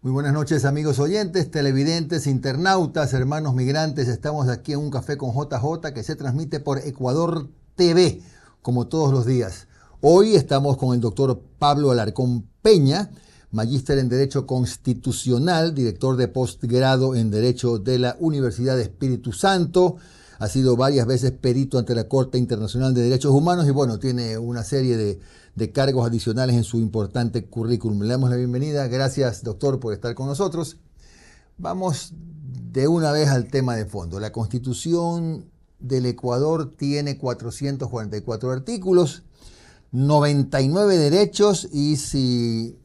Muy buenas noches, amigos oyentes, televidentes, internautas, hermanos migrantes. Estamos aquí en Un Café con JJ que se transmite por Ecuador TV, como todos los días. Hoy estamos con el doctor Pablo Alarcón Peña, magíster en Derecho Constitucional, director de postgrado en Derecho de la Universidad de Espíritu Santo. Ha sido varias veces perito ante la Corte Internacional de Derechos Humanos y bueno, tiene una serie de cargos adicionales en su importante currículum. Le damos la bienvenida. Gracias, doctor, por estar con nosotros. Vamos de una vez al tema de fondo. La Constitución del Ecuador tiene 444 artículos, 99 derechos y si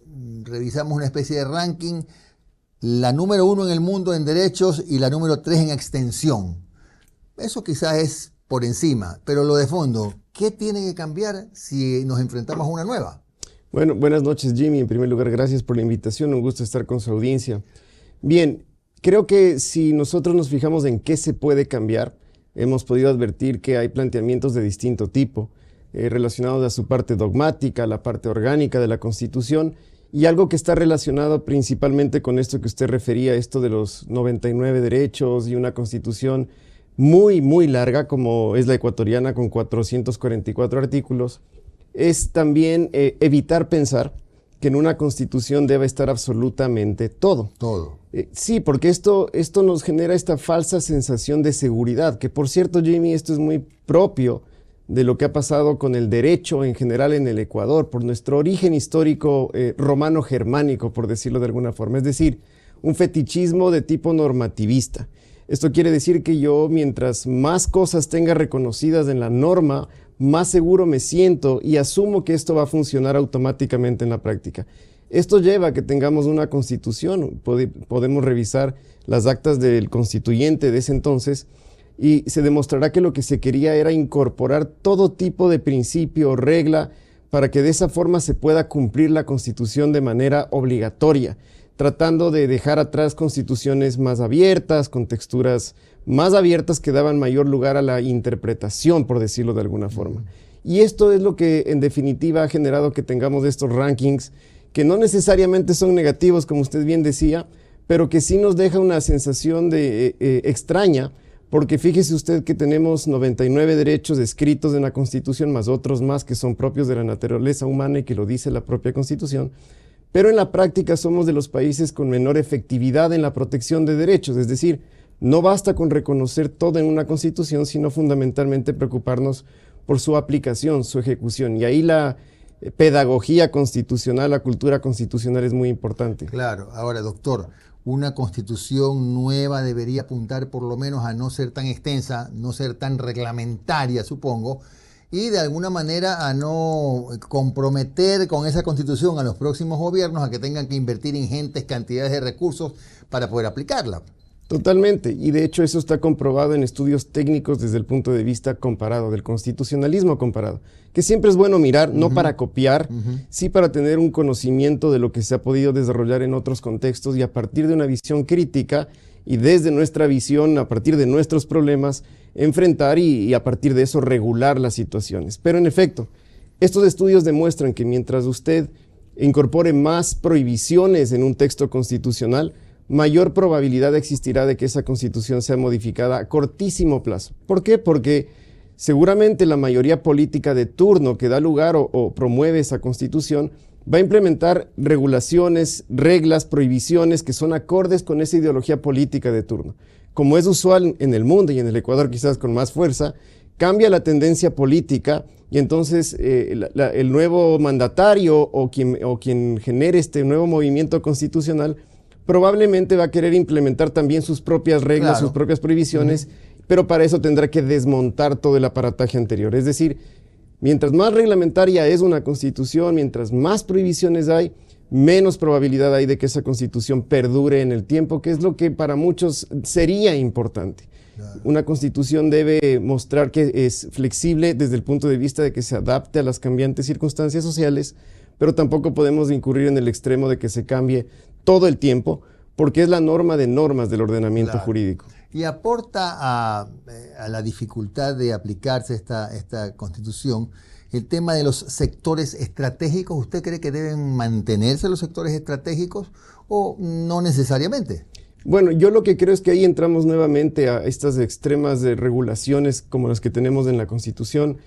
revisamos una especie de ranking, la número 1 en el mundo en derechos y la número 3 en extensión. Eso quizás es por encima, pero lo de fondo, ¿qué tiene que cambiar si nos enfrentamos a una nueva? Bueno, buenas noches, Jimmy. En primer lugar, gracias por la invitación. Un gusto estar con su audiencia. Bien, creo que si nosotros nos fijamos en qué se puede cambiar, hemos podido advertir que hay planteamientos de distinto tipo, relacionados a su parte dogmática, a la parte orgánica de la Constitución, y algo que está relacionado principalmente con esto que usted refería, esto de los 99 derechos y una Constitución muy larga, como es la ecuatoriana, con 444 artículos, es también evitar pensar que en una Constitución debe estar absolutamente todo. Todo. Sí, porque esto nos genera esta falsa sensación de seguridad, que por cierto, Jimmy, esto es muy propio de lo que ha pasado con el derecho en general en el Ecuador, por nuestro origen histórico romano-germánico, por decirlo de alguna forma, es decir, un fetichismo de tipo normativista. Esto quiere decir que yo, mientras más cosas tenga reconocidas en la norma, más seguro me siento y asumo que esto va a funcionar automáticamente en la práctica. Esto lleva a que tengamos una constitución. Podemos revisar las actas del constituyente de ese entonces y se demostrará que lo que se quería era incorporar todo tipo de principio o regla para que de esa forma se pueda cumplir la Constitución de manera obligatoria, tratando de dejar atrás constituciones más abiertas, con texturas más abiertas que daban mayor lugar a la interpretación, por decirlo de alguna forma. Y esto es lo que en definitiva ha generado que tengamos estos rankings que no necesariamente son negativos, como usted bien decía, pero que sí nos deja una sensación de extraña, porque fíjese usted que tenemos 99 derechos escritos en la Constitución, más otros más que son propios de la naturaleza humana y que lo dice la propia Constitución, pero en la práctica somos de los países con menor efectividad en la protección de derechos, es decir, no basta con reconocer todo en una Constitución, sino fundamentalmente preocuparnos por su aplicación, su ejecución, y ahí la pedagogía constitucional, la cultura constitucional es muy importante. Claro. Ahora, doctor, una Constitución nueva debería apuntar por lo menos a no ser tan extensa, no ser tan reglamentaria, supongo, y de alguna manera a no comprometer con esa Constitución a los próximos gobiernos a que tengan que invertir ingentes cantidades de recursos para poder aplicarla. Totalmente, y de hecho eso está comprobado en estudios técnicos desde el punto de vista comparado, del constitucionalismo comparado, que siempre es bueno mirar, no para copiar, sí para tener un conocimiento de lo que se ha podido desarrollar en otros contextos y a partir de una visión crítica y desde nuestra visión, a partir de nuestros problemas, enfrentar y a partir de eso regular las situaciones. Pero en efecto, estos estudios demuestran que mientras usted incorpore más prohibiciones en un texto constitucional, mayor probabilidad existirá de que esa Constitución sea modificada a cortísimo plazo. ¿Por qué? Porque seguramente la mayoría política de turno que da lugar o promueve esa Constitución va a implementar regulaciones, reglas, prohibiciones que son acordes con esa ideología política de turno. Como es usual en el mundo y en el Ecuador quizás con más fuerza, cambia la tendencia política y entonces el nuevo mandatario o quien genere este nuevo movimiento constitucional probablemente va a querer implementar también sus propias reglas, claro, sus propias prohibiciones, pero para eso tendrá que desmontar todo el aparataje anterior. Es decir, mientras más reglamentaria es una Constitución, mientras más prohibiciones hay, menos probabilidad hay de que esa Constitución perdure en el tiempo, que es lo que para muchos sería importante. Claro. Una Constitución debe mostrar que es flexible desde el punto de vista de que se adapte a las cambiantes circunstancias sociales, pero tampoco podemos incurrir en el extremo de que se cambie todo el tiempo, porque es la norma de normas del ordenamiento jurídico. Y aporta a la dificultad de aplicarse esta Constitución el tema de los sectores estratégicos. ¿Usted cree que deben mantenerse los sectores estratégicos o no necesariamente? Bueno, yo lo que creo es que ahí entramos nuevamente a estas extremas de regulaciones como las que tenemos en la Constitución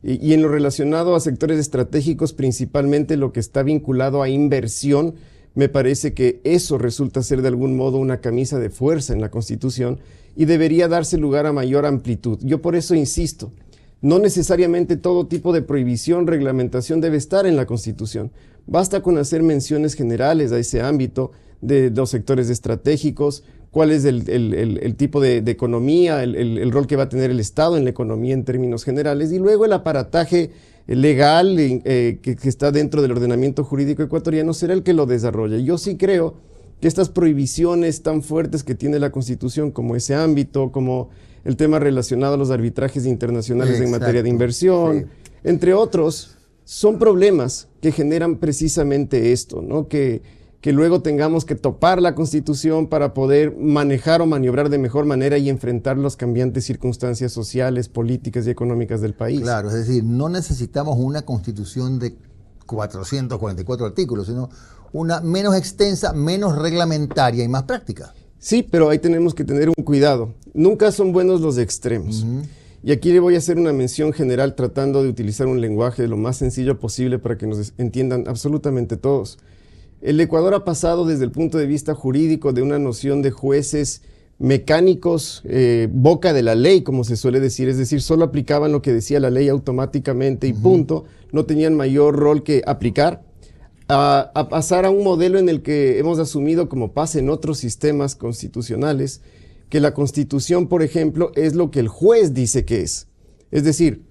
y en lo relacionado a sectores estratégicos, principalmente lo que está vinculado a inversión. Me parece que eso resulta ser de algún modo una camisa de fuerza en la Constitución y debería darse lugar a mayor amplitud. Yo por eso insisto, no necesariamente todo tipo de prohibición, reglamentación debe estar en la Constitución. Basta con hacer menciones generales a ese ámbito de los sectores estratégicos, cuál es el tipo de economía, el rol que va a tener el Estado en la economía en términos generales, y luego el aparataje legal que está dentro del ordenamiento jurídico ecuatoriano será el que lo desarrolle. Yo sí creo que estas prohibiciones tan fuertes que tiene la Constitución, como ese ámbito, como el tema relacionado a los arbitrajes internacionales en materia de inversión, sí, entre otros, son problemas que generan precisamente esto, ¿no? Que luego tengamos que topar la Constitución para poder manejar o maniobrar de mejor manera y enfrentar las cambiantes circunstancias sociales, políticas y económicas del país. Claro, es decir, no necesitamos una Constitución de 444 artículos, sino una menos extensa, menos reglamentaria y más práctica. Sí, pero ahí tenemos que tener un cuidado. Nunca son buenos los extremos. Y aquí le voy a hacer una mención general tratando de utilizar un lenguaje de lo más sencillo posible para que nos entiendan absolutamente todos. El Ecuador ha pasado desde el punto de vista jurídico de una noción de jueces mecánicos, boca de la ley, como se suele decir, es decir, solo aplicaban lo que decía la ley automáticamente y punto, no tenían mayor rol que aplicar, a pasar a un modelo en el que hemos asumido, como pasa en otros sistemas constitucionales, que la Constitución, por ejemplo, es lo que el juez dice que es. Es decir,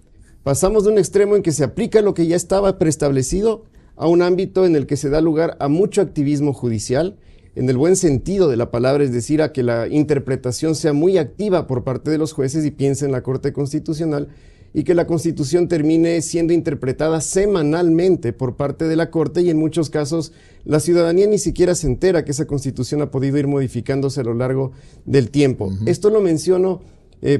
pasamos de un extremo en que se aplica lo que ya estaba preestablecido a un ámbito en el que se da lugar a mucho activismo judicial, en el buen sentido de la palabra, es decir, a que la interpretación sea muy activa por parte de los jueces y piense en la Corte Constitucional, y que la Constitución termine siendo interpretada semanalmente por parte de la Corte, y en muchos casos la ciudadanía ni siquiera se entera que esa Constitución ha podido ir modificándose a lo largo del tiempo. Esto lo menciono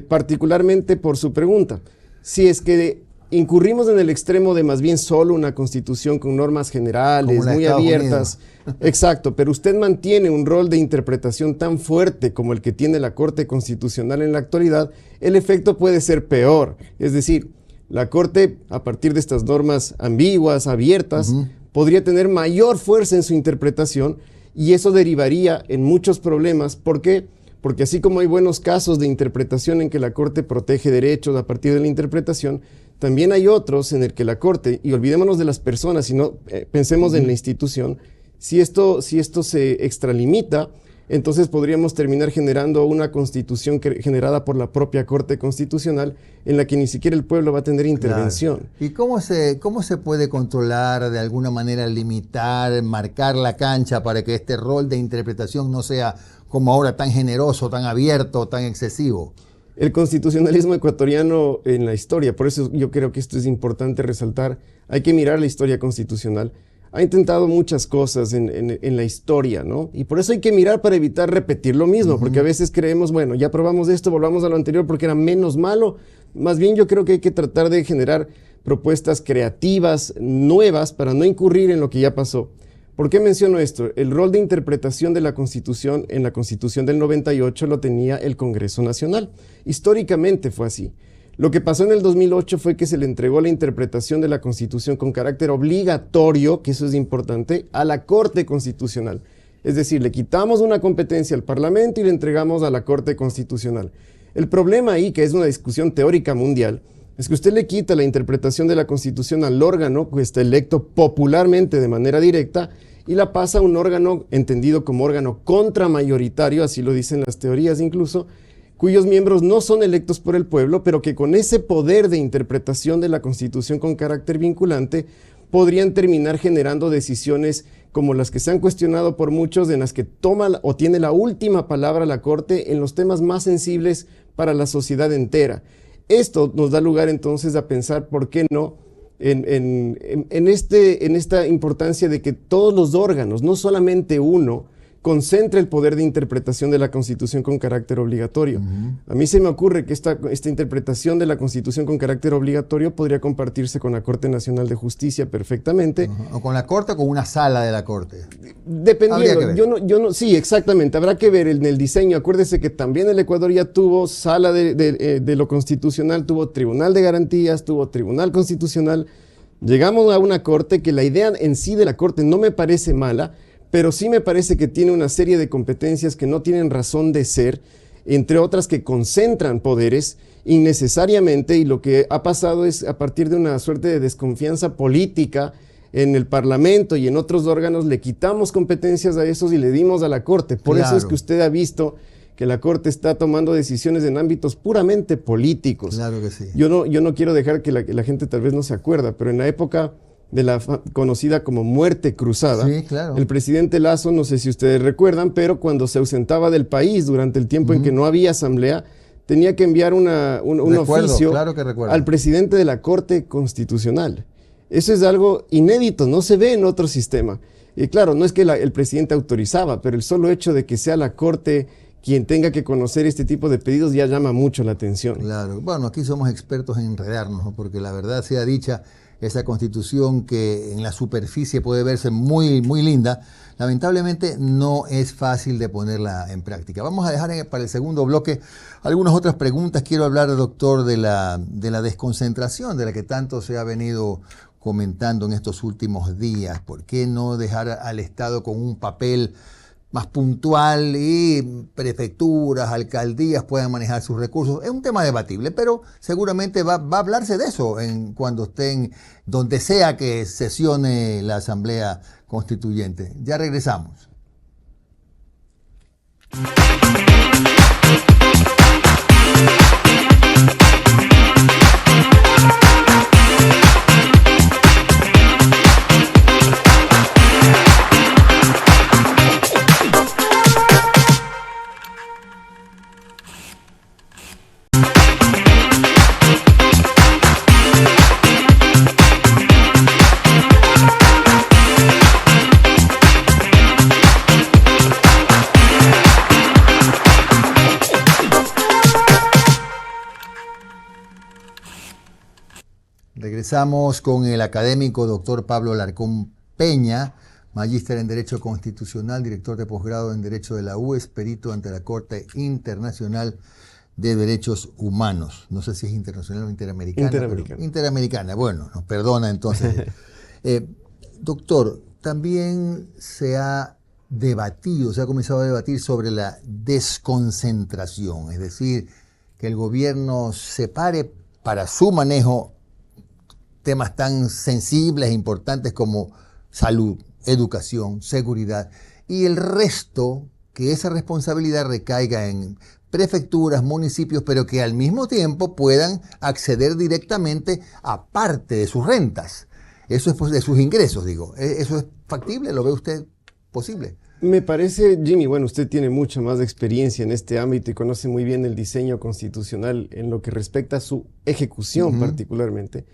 particularmente por su pregunta. Si es que incurrimos en el extremo de más bien solo una Constitución con normas generales, muy abiertas. Exacto, pero usted mantiene un rol de interpretación tan fuerte como el que tiene la Corte Constitucional en la actualidad, el efecto puede ser peor. Es decir, la Corte, a partir de estas normas ambiguas, abiertas, podría tener mayor fuerza en su interpretación y eso derivaría en muchos problemas. ¿Por qué? Porque así como hay buenos casos de interpretación en que la Corte protege derechos a partir de la interpretación, también hay otros en el que la Corte, y olvidémonos de las personas, sino pensemos en la institución, si esto se extralimita, entonces podríamos terminar generando una Constitución generada por la propia Corte Constitucional en la que ni siquiera el pueblo va a tener intervención. Claro. ¿Y cómo se puede controlar, de alguna manera limitar, marcar la cancha para que este rol de interpretación no sea como ahora tan generoso, tan abierto, tan excesivo? El constitucionalismo ecuatoriano en la historia, por eso yo creo que esto es importante resaltar, hay que mirar la historia constitucional, ha intentado muchas cosas en la historia, ¿no? Y por eso hay que mirar para evitar repetir lo mismo, porque a veces creemos, bueno, ya probamos esto, volvamos a lo anterior porque era menos malo. Más bien yo creo que hay que tratar de generar propuestas creativas, nuevas, para no incurrir en lo que ya pasó. ¿Por qué menciono esto? El rol de interpretación de la Constitución en la Constitución del 98 lo tenía el Congreso Nacional. Históricamente fue así. Lo que pasó en el 2008 fue que se le entregó la interpretación de la Constitución con carácter obligatorio, que eso es importante, a la Corte Constitucional. Es decir, le quitamos una competencia al Parlamento y le entregamos a la Corte Constitucional. El problema ahí, que es una discusión teórica mundial, es que usted le quita la interpretación de la Constitución al órgano que está electo popularmente de manera directa y la pasa a un órgano entendido como órgano contramayoritario, así lo dicen las teorías incluso, cuyos miembros no son electos por el pueblo, pero que con ese poder de interpretación de la Constitución con carácter vinculante podrían terminar generando decisiones como las que se han cuestionado por muchos, en las que toma o tiene la última palabra la Corte en los temas más sensibles para la sociedad entera. Esto nos da lugar entonces a pensar, ¿por qué no?, en esta importancia de que todos los órganos, no solamente uno, concentra el poder de interpretación de la Constitución con carácter obligatorio. A mí se me ocurre que esta interpretación de la Constitución con carácter obligatorio podría compartirse con la Corte Nacional de Justicia perfectamente. O con la Corte o con una sala de la Corte. Dependiendo, sí, exactamente, habrá que ver en el diseño. Acuérdese que también el Ecuador ya tuvo sala de lo constitucional, tuvo Tribunal de Garantías, tuvo Tribunal Constitucional. Llegamos a una Corte que la idea en sí de la Corte no me parece mala, pero sí me parece que tiene una serie de competencias que no tienen razón de ser, entre otras que concentran poderes innecesariamente, y lo que ha pasado es a partir de una suerte de desconfianza política en el Parlamento y en otros órganos, le quitamos competencias a esos y le dimos a la Corte. Por eso es que usted ha visto que la Corte está tomando decisiones en ámbitos puramente políticos. Claro que sí. Yo no quiero dejar que la gente tal vez no se acuerda, pero en la época de la conocida como muerte cruzada, sí, claro, el presidente Lasso, no sé si ustedes recuerdan, pero cuando se ausentaba del país durante el tiempo en que no había asamblea, tenía que enviar un oficio al presidente de la Corte Constitucional. Eso es algo inédito, no se ve en otro sistema. Y claro, no es que el presidente autorizaba, pero el solo hecho de que sea la Corte quien tenga que conocer este tipo de pedidos ya llama mucho la atención. Claro, bueno, aquí somos expertos en enredarnos, ¿no? Porque la verdad sea dicha, esa Constitución que en la superficie puede verse muy, muy linda, lamentablemente no es fácil de ponerla en práctica. Vamos a dejar para el segundo bloque algunas otras preguntas. Quiero hablar, doctor, de la desconcentración de la que tanto se ha venido comentando en estos últimos días. ¿Por qué no dejar al Estado con un papel más puntual y prefecturas, alcaldías puedan manejar sus recursos? Es un tema debatible, pero seguramente va a hablarse de eso cuando estén, donde sea que sesione la Asamblea Constituyente. Ya regresamos. Regresamos con el académico doctor Pablo Alarcón Peña, magíster en Derecho Constitucional, director de posgrado en Derecho de la UES, perito ante la Corte Internacional de Derechos Humanos. No sé si es internacional o interamericana. Interamericana. Interamericana, bueno, nos perdona entonces. Doctor, también se ha comenzado a debatir sobre la desconcentración, es decir, que el gobierno separe para su manejo temas tan sensibles e importantes como salud, educación, seguridad, y el resto, que esa responsabilidad recaiga en prefecturas, municipios, pero que al mismo tiempo puedan acceder directamente a parte de sus rentas. Eso es de sus ingresos, digo. ¿Eso es factible? ¿Lo ve usted posible? Me parece, Jimmy, bueno, usted tiene mucha más experiencia en este ámbito y conoce muy bien el diseño constitucional en lo que respecta a su ejecución particularmente.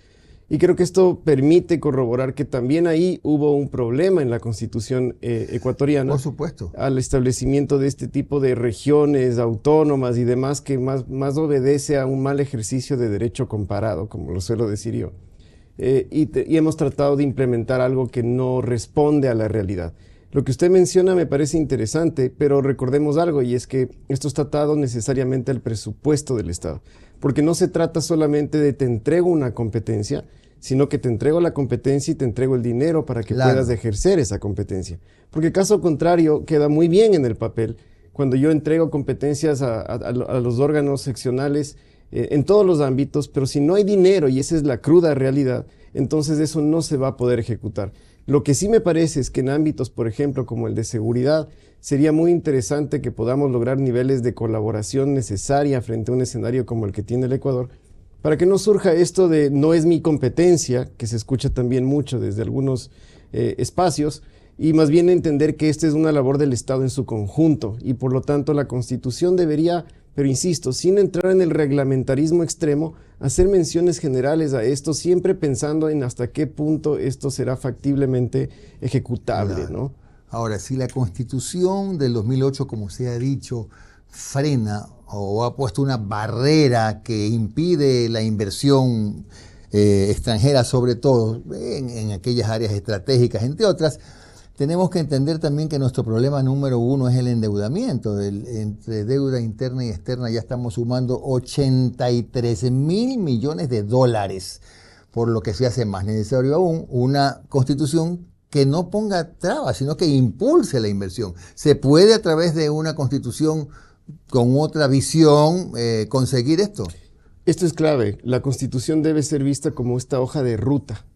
Y creo que esto permite corroborar que también ahí hubo un problema en la Constitución ecuatoriana. Por supuesto. Al establecimiento de este tipo de regiones autónomas y demás, que más obedece a un mal ejercicio de derecho comparado, como lo suelo decir yo. Y hemos tratado de implementar algo que no responde a la realidad. Lo que usted menciona me parece interesante, pero recordemos algo, y es que esto está atado necesariamente al presupuesto del Estado. Porque no se trata solamente de te entrego una competencia, sino que te entrego la competencia y te entrego el dinero para que puedas ejercer esa competencia. Porque caso contrario, queda muy bien en el papel cuando yo entrego competencias a los órganos seccionales en todos los ámbitos, pero si no hay dinero, y esa es la cruda realidad, entonces eso no se va a poder ejecutar. Lo que sí me parece es que en ámbitos, por ejemplo, como el de seguridad, sería muy interesante que podamos lograr niveles de colaboración necesaria frente a un escenario como el que tiene el Ecuador, para que no surja esto de no es mi competencia, que se escucha también mucho desde algunos espacios, y más bien entender que esta es una labor del Estado en su conjunto, y por lo tanto la Constitución debería, pero insisto, sin entrar en el reglamentarismo extremo, hacer menciones generales a esto, siempre pensando en hasta qué punto esto será factiblemente ejecutable, ¿no? Ahora, si la Constitución del 2008, como se ha dicho, frena o ha puesto una barrera que impide la inversión extranjera, sobre todo en aquellas áreas estratégicas, entre otras, tenemos que entender también que nuestro problema número uno es el endeudamiento. Entre deuda interna y externa ya estamos sumando 83.000 millones de dólares, por lo que se hace más necesario aún una constitución que no ponga trabas, sino que impulse la inversión. Se puede a través de una constitución con otra visión conseguir esto. Esto es clave. La Constitución debe ser vista como esta hoja de ruta,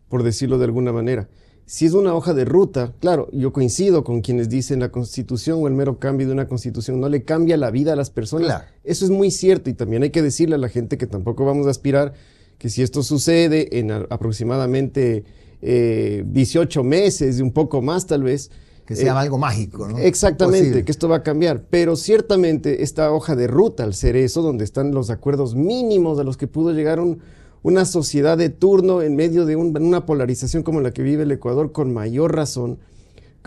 por decirlo de alguna manera. Si es una hoja de ruta, claro, yo coincido con quienes dicen la Constitución o el mero cambio de una Constitución no le cambia la vida a las personas. Claro. Eso es muy cierto y también hay que decirle a la gente que tampoco vamos a aspirar que si esto sucede en aproximadamente 18 meses, y un poco más tal vez, que sea algo mágico, ¿no? Exactamente, Posible. Que esto va a cambiar. Pero ciertamente esta hoja de ruta, al ser eso, donde están los acuerdos mínimos a los que pudo llegar una sociedad de turno en medio de una polarización como la que vive el Ecuador, con mayor razón,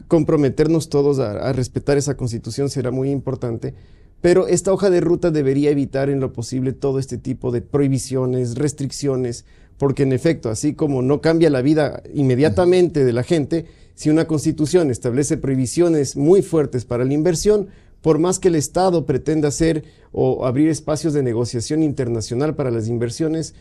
comprometernos todos a respetar esa Constitución será muy importante. Pero esta hoja de ruta debería evitar en lo posible todo este tipo de prohibiciones, restricciones, porque en efecto, así como no cambia la vida inmediatamente de la gente, si una Constitución establece prohibiciones muy fuertes para la inversión, por más que el Estado pretenda hacer o abrir espacios de negociación internacional para las inversiones,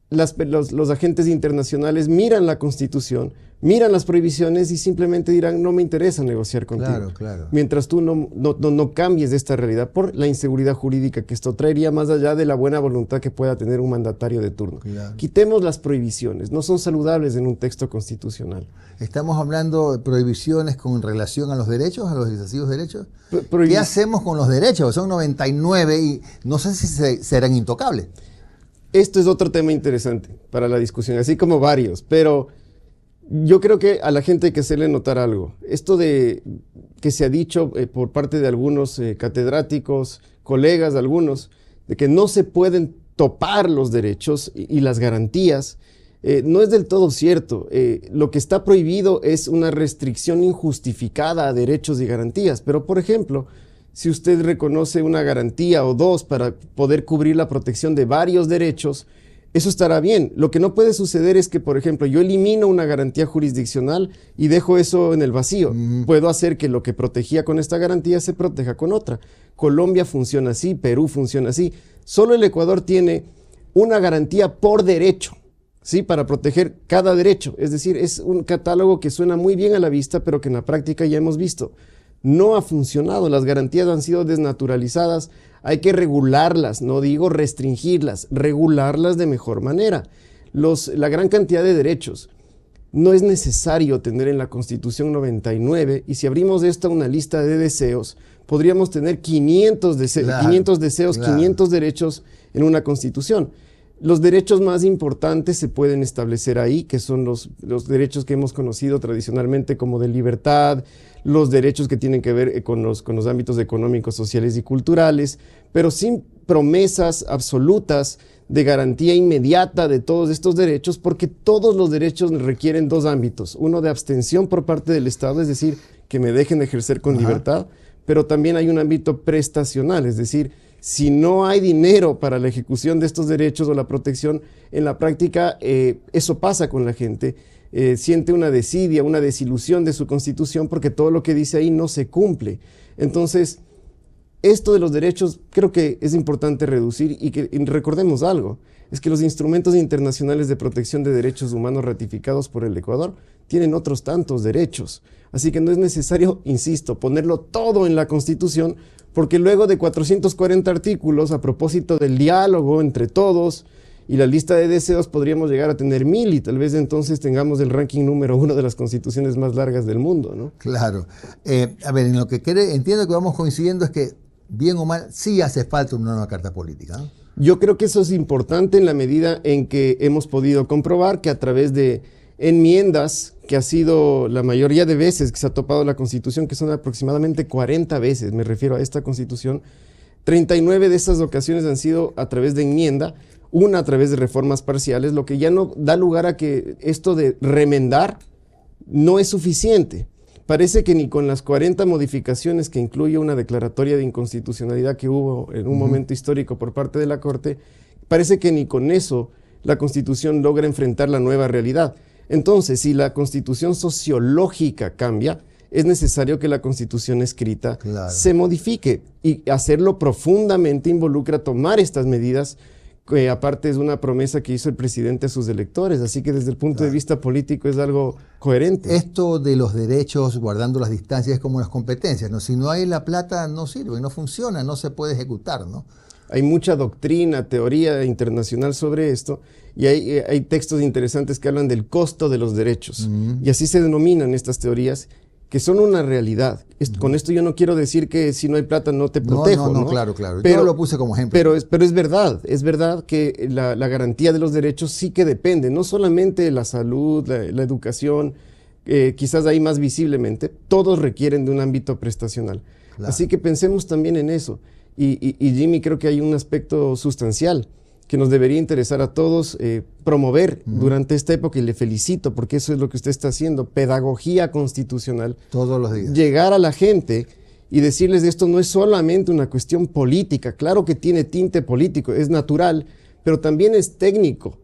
los agentes internacionales miran la Constitución, miran las prohibiciones y simplemente dirán, no me interesa negociar contigo. Claro, claro. Mientras tú no cambies de esta realidad por la inseguridad jurídica que esto traería, más allá de la buena voluntad que pueda tener un mandatario de turno. Claro. Quitemos las prohibiciones, no son saludables en un texto constitucional. ¿Estamos hablando de prohibiciones con relación a los derechos, a los excesivos derechos? ¿Qué hacemos con los derechos? Son 99 y no sé si serán intocables. Esto es otro tema interesante para la discusión, así como varios, pero yo creo que a la gente hay que hacerle notar algo. Esto de que se ha dicho por parte de algunos catedráticos, colegas de algunos, de que no se pueden topar los derechos y las garantías, no es del todo cierto. Lo que está prohibido es una restricción injustificada a derechos y garantías, pero por ejemplo, si usted reconoce una garantía o dos para poder cubrir la protección de varios derechos, eso estará bien. Lo que no puede suceder es que, por ejemplo, yo elimino una garantía jurisdiccional y dejo eso en el vacío. Puedo hacer que lo que protegía con esta garantía se proteja con otra. Colombia funciona así, Perú funciona así. Solo el Ecuador tiene una garantía por derecho, ¿sí? Para proteger cada derecho. Es decir, es un catálogo que suena muy bien a la vista, pero que en la práctica ya hemos visto. No ha funcionado, las garantías han sido desnaturalizadas, hay que regularlas, no digo restringirlas, regularlas de mejor manera. La gran cantidad de derechos, no es necesario tener en la Constitución 99, y si abrimos esta una lista de deseos, podríamos tener 500 deseos, claro, 500 deseos, claro. 500 derechos en una Constitución. Los derechos más importantes se pueden establecer ahí, que son los derechos que hemos conocido tradicionalmente como de libertad, los derechos que tienen que ver con los ámbitos económicos, sociales y culturales, pero sin promesas absolutas de garantía inmediata de todos estos derechos, porque todos los derechos requieren dos ámbitos: uno de abstención por parte del Estado, es decir, que me dejen ejercer con libertad, pero también hay un ámbito prestacional, es decir, si no hay dinero para la ejecución de estos derechos o la protección, en la práctica eso pasa con la gente. Siente una desidia, una desilusión de su Constitución porque todo lo que dice ahí no se cumple. Entonces, esto de los derechos creo que es importante reducir y recordemos algo, es que los instrumentos internacionales de protección de derechos humanos ratificados por el Ecuador tienen otros tantos derechos. Así que no es necesario, insisto, ponerlo todo en la Constitución, porque luego de 440 artículos, a propósito del diálogo entre todos y la lista de deseos, podríamos llegar a tener 1000 y tal vez entonces tengamos el ranking número 1 de las constituciones más largas del mundo, ¿no? Claro. A ver, en lo que entiendo que vamos coincidiendo es que, bien o mal, sí hace falta una nueva carta política, ¿no? Yo creo que eso es importante en la medida en que hemos podido comprobar que a través de enmiendas, que ha sido la mayoría de veces que se ha topado la Constitución, que son aproximadamente 40 veces, me refiero a esta Constitución, 39 de esas ocasiones han sido a través de enmienda, una a través de reformas parciales, lo que ya no da lugar a que esto de remendar no es suficiente. parece que ni con las 40 modificaciones que incluye una declaratoria de inconstitucionalidad que hubo en un momento histórico por parte de la Corte, parece que ni con eso la Constitución logra enfrentar la nueva realidad. Entonces, si la Constitución sociológica cambia, es necesario que la Constitución escrita se modifique, y hacerlo profundamente involucra tomar estas medidas, que aparte es una promesa que hizo el presidente a sus electores, así que desde el punto de vista político es algo coherente. Esto de los derechos, guardando las distancias, es como las competencias, ¿no? Si no hay la plata, no sirve, no funciona, no se puede ejecutar, ¿no? Hay mucha doctrina, teoría internacional sobre esto, y hay textos interesantes que hablan del costo de los derechos, y así se denominan estas teorías, que son una realidad. Con esto yo no quiero decir que si no hay plata no te protejo, ¿no? Claro. Pero, yo lo puse como ejemplo. Pero es verdad que la garantía de los derechos sí que depende, no solamente de la salud, la educación, quizás ahí más visiblemente, todos requieren de un ámbito prestacional. Claro. Así que pensemos también en eso. Y Jimmy, creo que hay un aspecto sustancial que nos debería interesar a todos promover durante esta época, y le felicito porque eso es lo que usted está haciendo, pedagogía constitucional. Todos los días. Llegar a la gente y decirles esto no es solamente una cuestión política, claro que tiene tinte político, es natural, pero también es técnico.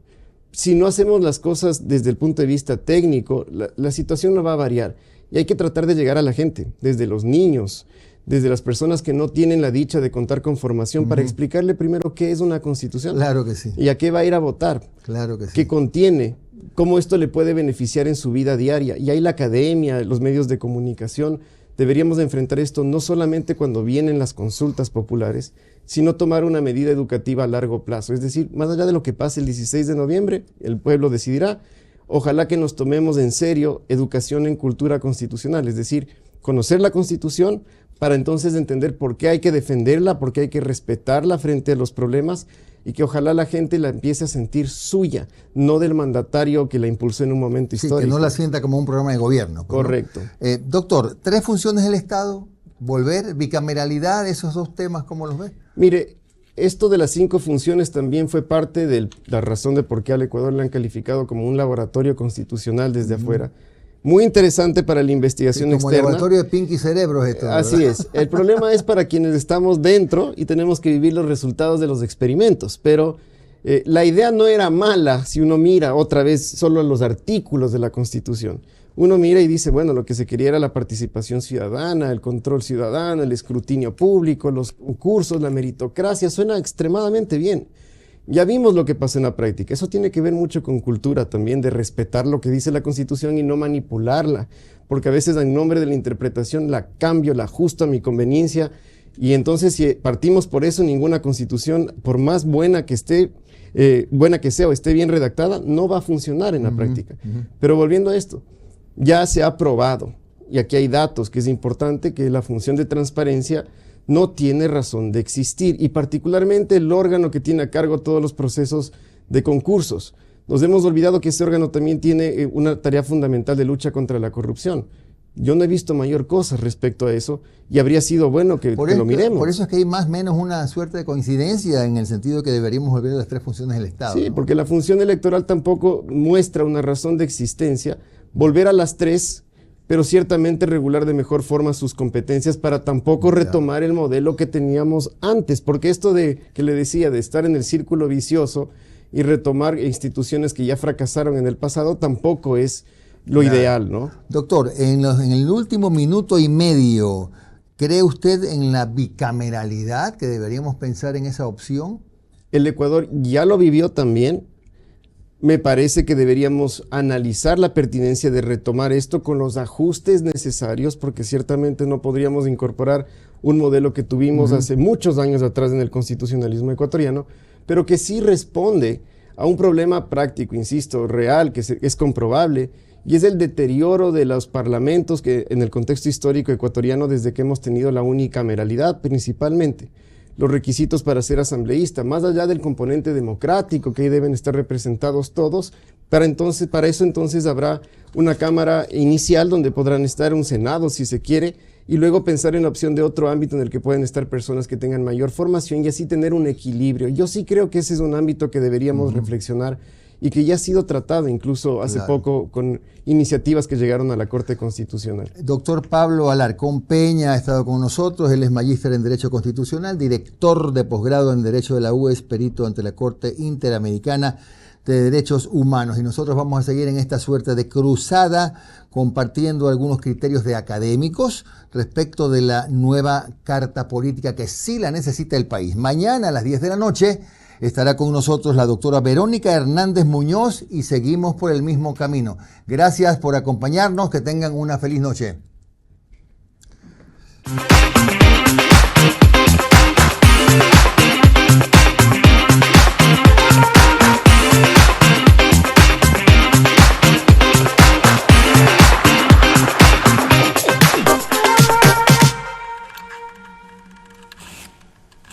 Si no hacemos las cosas desde el punto de vista técnico, la situación no va a variar, y hay que tratar de llegar a la gente, desde los niños, desde las personas que no tienen la dicha de contar con formación, para explicarle primero qué es una constitución. Claro que sí. Y a qué va a ir a votar. Claro que sí. Qué contiene, cómo esto le puede beneficiar en su vida diaria. Y ahí la academia, los medios de comunicación, deberíamos de enfrentar esto no solamente cuando vienen las consultas populares, sino tomar una medida educativa a largo plazo. Es decir, más allá de lo que pase el 16 de noviembre, el pueblo decidirá. Ojalá que nos tomemos en serio educación en cultura constitucional, es decir, conocer la Constitución, para entonces entender por qué hay que defenderla, por qué hay que respetarla frente a los problemas, y que ojalá la gente la empiece a sentir suya, no del mandatario que la impulsó en un momento histórico. Que no la sienta como un programa de gobierno. Correcto. ¿No? Doctor, 3 funciones del Estado, volver, bicameralidad, esos 2 temas, ¿cómo los ve? Mire, esto de las 5 funciones también fue parte de la razón de por qué al Ecuador le han calificado como un laboratorio constitucional desde afuera. Muy interesante para la investigación como externa. Laboratorio de Pinky Cerebros esto. Así es. El problema es para quienes estamos dentro y tenemos que vivir los resultados de los experimentos. Pero la idea no era mala si uno mira otra vez solo los artículos de la Constitución. Uno mira y dice, bueno, lo que se quería era la participación ciudadana, el control ciudadano, el escrutinio público, los concursos, la meritocracia. Suena extremadamente bien. Ya vimos lo que pasa en la práctica. Eso tiene que ver mucho con cultura también, de respetar lo que dice la Constitución y no manipularla, porque a veces en nombre de la interpretación la cambio, la ajusto a mi conveniencia, y entonces si partimos por eso, ninguna Constitución, por más buena que esté, buena que sea o esté bien redactada, no va a funcionar en la práctica. Pero volviendo a esto, ya se ha probado, y aquí hay datos que es importante, que la función de transparencia no tiene razón de existir, y particularmente el órgano que tiene a cargo todos los procesos de concursos. Nos hemos olvidado que ese órgano también tiene una tarea fundamental de lucha contra la corrupción. Yo no he visto mayor cosa respecto a eso, y habría sido bueno que lo miremos. Por eso es que hay más o menos una suerte de coincidencia en el sentido de que deberíamos volver a las 3 funciones del Estado. Sí, ¿no? porque la función electoral tampoco muestra una razón de existencia. Volver a las 3, pero ciertamente regular de mejor forma sus competencias para tampoco retomar el modelo que teníamos antes, porque esto de que le decía, de estar en el círculo vicioso y retomar instituciones que ya fracasaron en el pasado, tampoco es lo ideal, ¿no? Doctor, en el último minuto y medio, ¿cree usted en la bicameralidad, que deberíamos pensar en esa opción? El Ecuador ya lo vivió también. Me parece que deberíamos analizar la pertinencia de retomar esto con los ajustes necesarios, porque ciertamente no podríamos incorporar un modelo que tuvimos hace muchos años atrás en el constitucionalismo ecuatoriano, pero que sí responde a un problema práctico, insisto, real, que es comprobable, y es el deterioro de los parlamentos que en el contexto histórico ecuatoriano, desde que hemos tenido la unicameralidad principalmente. Los requisitos para ser asambleísta, más allá del componente democrático, que ahí deben estar representados todos, para eso entonces habrá una cámara inicial donde podrán estar un senado si se quiere, y luego pensar en la opción de otro ámbito en el que pueden estar personas que tengan mayor formación y así tener un equilibrio. Yo sí creo que ese es un ámbito que deberíamos reflexionar y que ya ha sido tratado incluso hace poco con iniciativas que llegaron a la Corte Constitucional. Doctor Pablo Alarcón Peña ha estado con nosotros, él es magíster en Derecho Constitucional, director de posgrado en Derecho de la UES, perito ante la Corte Interamericana de Derechos Humanos, y nosotros vamos a seguir en esta suerte de cruzada compartiendo algunos criterios de académicos respecto de la nueva Carta Política que sí la necesita el país. Mañana a las 10 de la noche estará con nosotros la doctora Verónica Hernández Muñoz y seguimos por el mismo camino. Gracias por acompañarnos, que tengan una feliz noche.